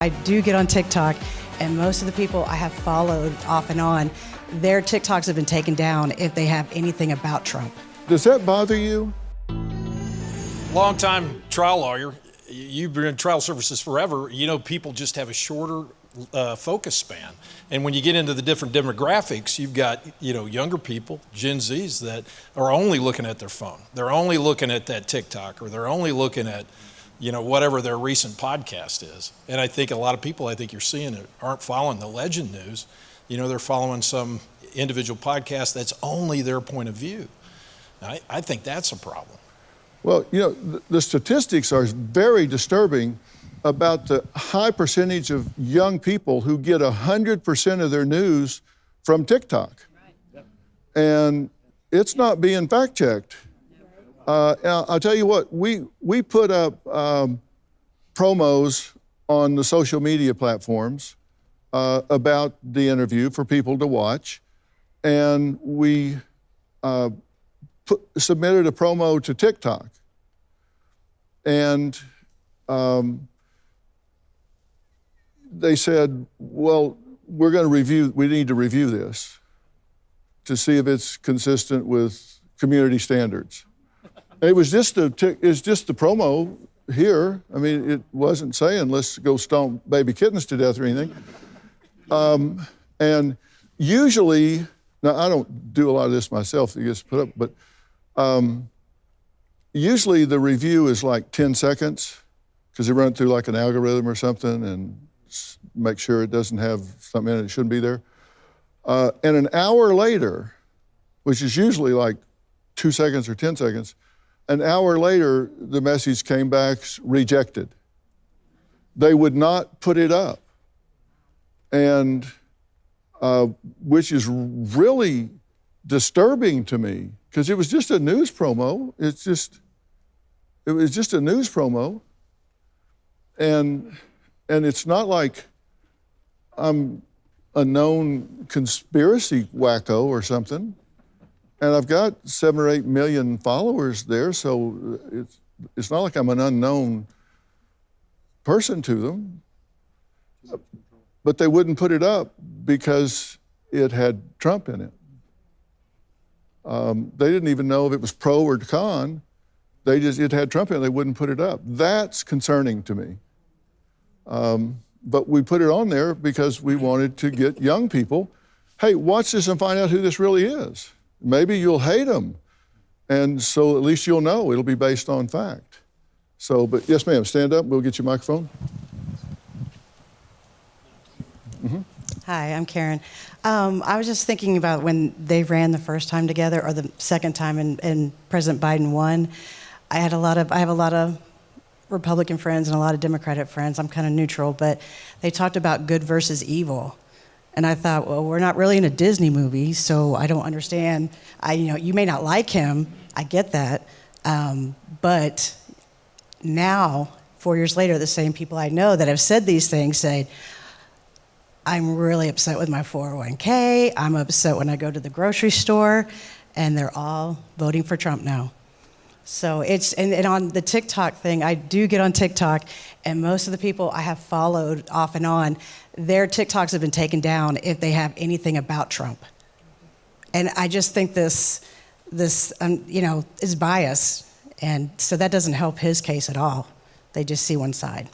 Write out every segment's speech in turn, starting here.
I do get on TikTok, and most of the people I have followed off and on, their TikToks have been taken down if they have anything about Trump. Does that bother you? Longtime trial lawyer, you've been in trial services forever. You know, people just have a shorter focus span. And when you get into the different demographics, you've got, younger people, Gen Zs, that are only looking at their phone. They're only looking at that TikTok, or they're only looking at, whatever their recent podcast is. And I think a lot of people, you're seeing it, aren't following the legend news. They're following some individual podcast that's only their point of view. I think that's a problem. Well, the statistics are very disturbing about the high percentage of young people who get 100% of their news from TikTok. Right. And it's not being fact-checked. I'll tell you what, we put up promos on the social media platforms about the interview for people to watch, and we submitted a promo to TikTok. And they said, well, we need to review this to see if it's consistent with community standards. And it was just the promo here. I mean, it wasn't saying let's go stomp baby kittens to death or anything. And usually, now I don't do a lot of this myself, it gets put up, but usually the review is like 10 seconds because they run it through like an algorithm or something and make sure it doesn't have something in it that shouldn't be there. And an hour later, which is usually like 2 seconds or 10 seconds, an hour later, the message came back rejected. They would not put it up. And which is really disturbing to me because it was just a news promo. It was just a news promo. And it's not like I'm a known conspiracy wacko or something. And I've got 7 or 8 million followers there, so it's not like I'm an unknown person to them. But they wouldn't put it up because it had Trump in it. They didn't even know if it was pro or con. It had Trump in it, they wouldn't put it up. That's concerning to me. But we put it on there because we wanted to get young people, hey, watch this and find out who this really is. Maybe you'll hate them. And so at least you'll know it'll be based on fact. So, but yes, ma'am, stand up, we'll get your microphone. Mm-hmm. Hi, I'm Karen. I was just thinking about when they ran the first time together, or the second time, and President Biden won. I have a lot of Republican friends and a lot of Democratic friends. I'm kind of neutral, but they talked about good versus evil. And I thought, well, we're not really in a Disney movie, so I don't understand. You may not like him, I get that, but now, 4 years later, the same people I know that have said these things say, I'm really upset with my 401k, I'm upset when I go to the grocery store, and they're all voting for Trump now. So and on the TikTok thing, I do get on TikTok, and most of the people I have followed off and on, their TikToks have been taken down if they have anything about Trump. And I just think this is bias, and so that doesn't help his case at all. They just see one side.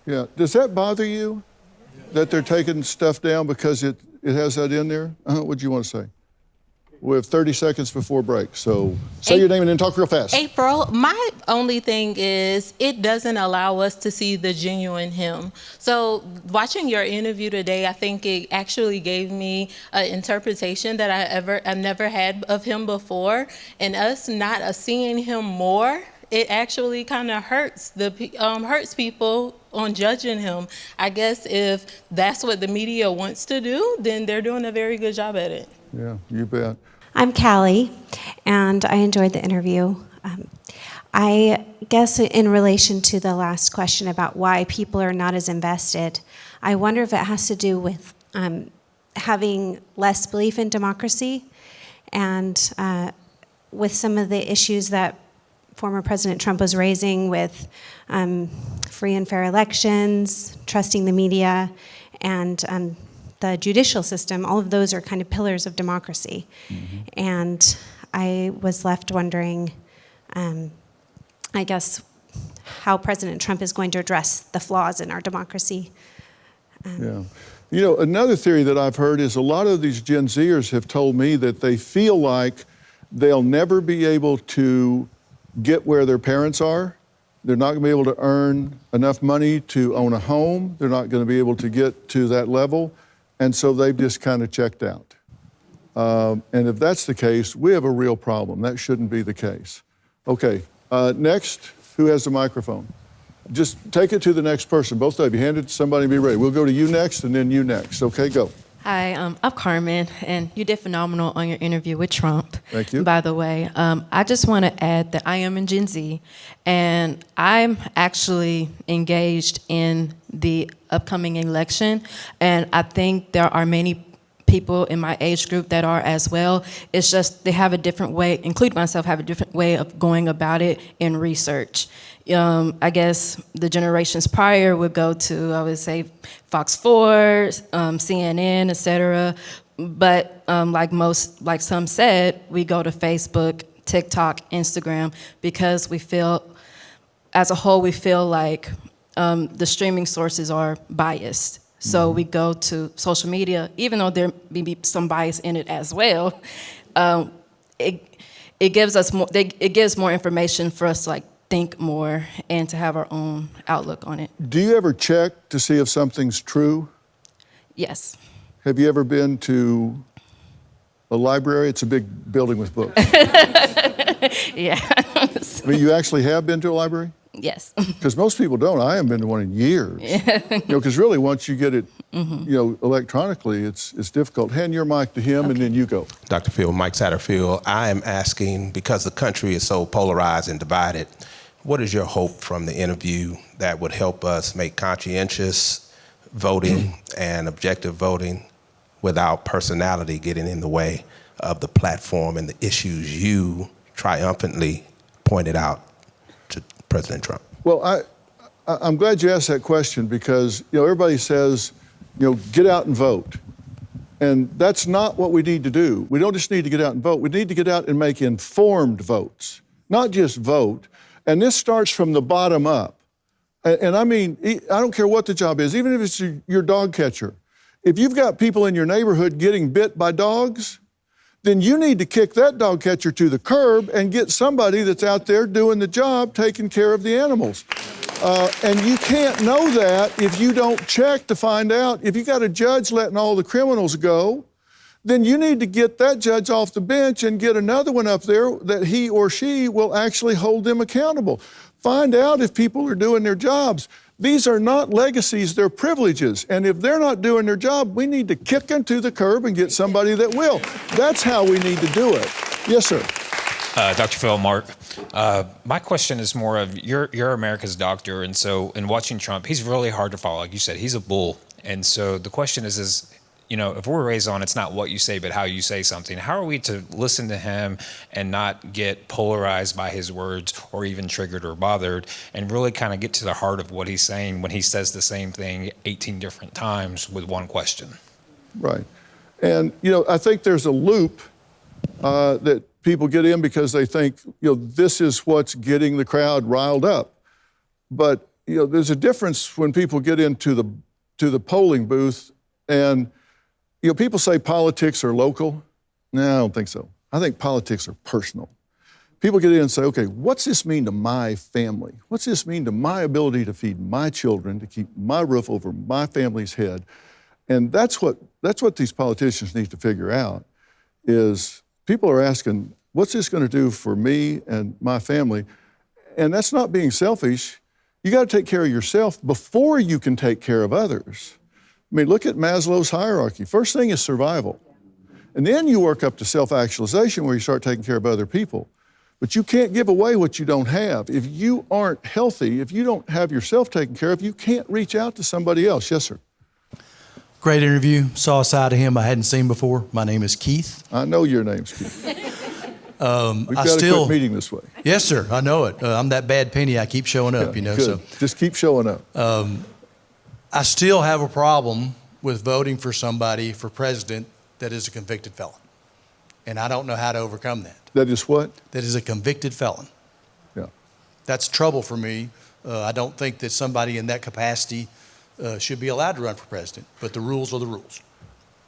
Yeah, does that bother you, that they're taking stuff down because it has that in there? What do you want to say? We have 30 seconds before break, so say your name and then talk real fast. April, my only thing is it doesn't allow us to see the genuine him. So watching your interview today, I think it actually gave me an interpretation that I've never had of him before, and us not seeing him more, it actually kind of hurts people on judging him. I guess if that's what the media wants to do, then they're doing a very good job at it. Yeah, you bet. I'm Callie, and I enjoyed the interview. I guess in relation to the last question about why people are not as invested, I wonder if it has to do with having less belief in democracy and with some of the issues that former President Trump was raising with free and fair elections, trusting the media, and the judicial system. All of those are kind of pillars of democracy. Mm-hmm. And I was left wondering, I guess, how President Trump is going to address the flaws in our democracy. Yeah. You know, another theory that I've heard is a lot of these Gen Zers have told me that they feel like they'll never be able to get where their parents are. They're not going to be able to earn enough money to own a home. They're not going to be able to get to that level. And so they've just kind of checked out. And if that's the case, we have a real problem. That shouldn't be the case. Okay, next, who has the microphone? Just take it to the next person. Both of you, hand it to somebody and be ready. We'll go to you next and then you next. Okay, go. Hi, I'm Carmen, and you did phenomenal on your interview with Trump. Thank you. By the way, I just want to add that I am in Gen Z, and I'm actually engaged in the upcoming election, and I think there are many people in my age group that are as well. It's just they have a different way, including myself, have a different way of going about it in research. I guess the generations prior would go to, I would say, Fox 4, CNN, etc. But like some said, we go to Facebook, TikTok, Instagram, because we feel, as a whole, we feel like the streaming sources are biased. So we go to social media, even though there may be some bias in it as well. It gives us more. It gives more information for us to like think more and to have our own outlook on it. Do you ever check to see if something's true? Yes. Have you ever been to a library? It's a big building with books. Yeah. I mean, you actually have been to a library? Yes. Because most people don't. I haven't been to one in years. Because really, once you get it, electronically, it's difficult. Hand your mic to him, and then you go. Dr. Field, Mike Satterfield, I am asking, because the country is so polarized and divided, what is your hope from the interview that would help us make conscientious voting and objective voting without personality getting in the way of the platform and the issues you triumphantly pointed out to President Trump? Well, I'm glad you asked that question because, everybody says, get out and vote. And that's not what we need to do. We don't just need to get out and vote. We need to get out and make informed votes, not just vote. And this starts from the bottom up. And I mean, I don't care what the job is, even if it's your dog catcher. If you've got people in your neighborhood getting bit by dogs, then you need to kick that dog catcher to the curb and get somebody that's out there doing the job, taking care of the animals. And you can't know that if you don't check to find out. If you got a judge letting all the criminals go, then you need to get that judge off the bench and get another one up there that he or she will actually hold them accountable. Find out if people are doing their jobs. These are not legacies, they're privileges. And if they're not doing their job, we need to kick them to the curb and get somebody that will. That's how we need to do it. Yes, sir. Dr. Phil, Mark, my question is more of, you're America's doctor, and so in watching Trump, he's really hard to follow. Like you said, he's a bull. And so the question is, if we're raised on it's not what you say, but how you say something, how are we to listen to him and not get polarized by his words or even triggered or bothered and really kind of get to the heart of what he's saying when he says the same thing 18 different times with one question? Right. And, I think there's a loop that people get in because they think, this is what's getting the crowd riled up. But, there's a difference when people get into the polling booth and people say politics are local. No, I don't think so. I think politics are personal. People get in and say, okay, what's this mean to my family? What's this mean to my ability to feed my children, to keep my roof over my family's head? And that's what these politicians need to figure out is people are asking, what's this going to do for me and my family? And that's not being selfish. You got to take care of yourself before you can take care of others. I mean, look at Maslow's hierarchy. First thing is survival. And then you work up to self-actualization where you start taking care of other people. But you can't give away what you don't have. If you aren't healthy, if you don't have yourself taken care of, you can't reach out to somebody else. Yes, sir. Great interview. Saw a side of him I hadn't seen before. My name is Keith. I know your name's Keith. We've I got to still, quit meeting this way. yes, sir, I know it. I'm that bad penny. I keep showing up, Good. so. Just keep showing up. I still have a problem with voting for somebody for president that is a convicted felon. And I don't know how to overcome that. That is what? That is a convicted felon. Yeah. That's trouble for me. I don't think that somebody in that capacity should be allowed to run for president, but the rules are the rules.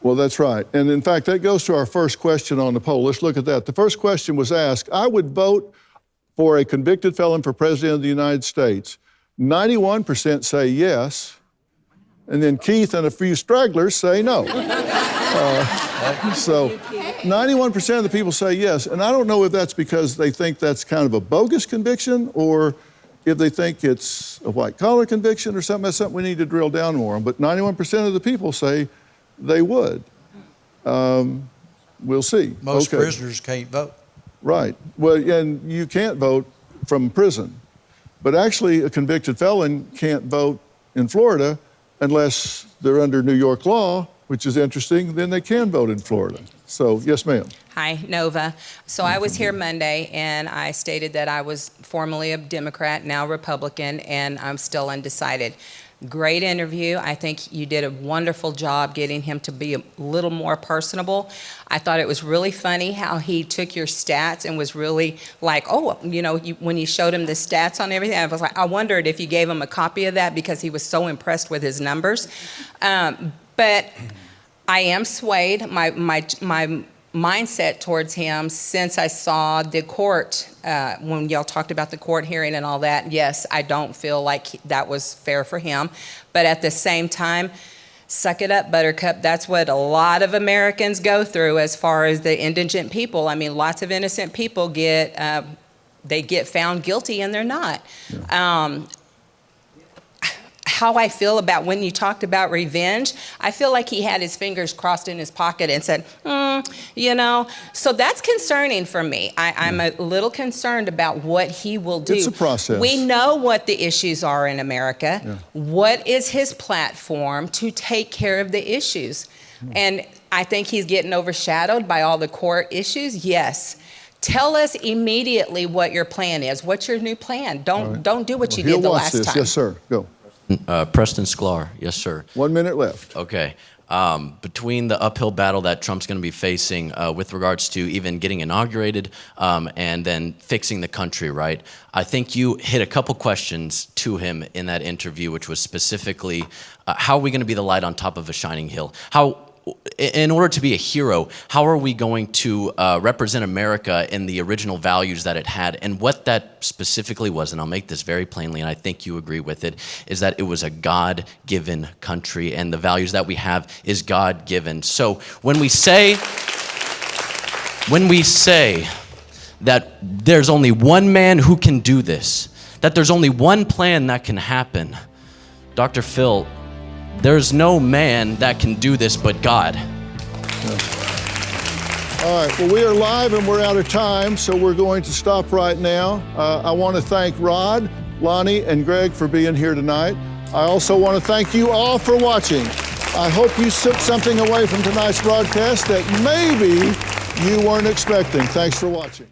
Well, that's right. And in fact, that goes to our first question on the poll. Let's look at that. The first question was asked, I would vote for a convicted felon for president of the United States. 91% say yes. And then Keith and a few stragglers say no. So 91% of the people say yes. And I don't know if that's because they think that's kind of a bogus conviction or if they think it's a white-collar conviction or something. That's something we need to drill down more on. But 91% of the people say they would. We'll see. Most Okay. prisoners can't vote. Right. Well, and you can't vote from prison. But actually, a convicted felon can't vote in Florida unless they're under New York law, which is interesting. Then they can vote in Florida. So, yes, ma'am. Hi, Nova. So I was here Monday, and I stated that I was formerly a Democrat, now Republican, and I'm still undecided. Great interview. I think you did a wonderful job getting him to be a little more personable. I thought it was really funny how he took your stats and was really like, oh, you know, when you showed him the stats on everything, I was like, I wondered if you gave him a copy of that because he was so impressed with his numbers. But I am swayed. My mindset towards him since I saw the court, when y'all talked about the court hearing and all that, yes, I don't feel like that was fair for him. But at the same time, suck it up, Buttercup. That's what a lot of Americans go through as far as the indigent people. I mean, lots of innocent people they get found guilty and they're not. Yeah. How I feel about when you talked about revenge, I feel like he had his fingers crossed in his pocket and said, you know, so that's concerning for me. I'm a little concerned about what he will do. It's a process. We know what the issues are in America. Yeah. What is his platform to take care of the issues? And I think he's getting overshadowed by all the court issues. Yes. Tell us immediately what your plan is. What's your new plan? Don't do what you did the last time. Yes, sir. Go. Preston Sklar, yes, sir. 1 minute left. Okay. Between the uphill battle that Trump's going to be facing with regards to even getting inaugurated and then fixing the country, right? I think you hit a couple questions to him in that interview, which was specifically, how are we going to be the light on top of a shining hill? In order to be a hero, how are we going to represent America in the original values that it had? And what that specifically was, and I'll make this very plainly, and I think you agree with it, is that it was a God-given country, and the values that we have is God-given. So when we say that there's only one man who can do this, that there's only one plan that can happen, Dr. Phil, there's no man that can do this but God. All right, well, we are live and we're out of time, so we're going to stop right now. I want to thank Rod, Lonnie, and Greg for being here tonight. I also want to thank you all for watching. I hope you took something away from tonight's broadcast that maybe you weren't expecting. Thanks for watching.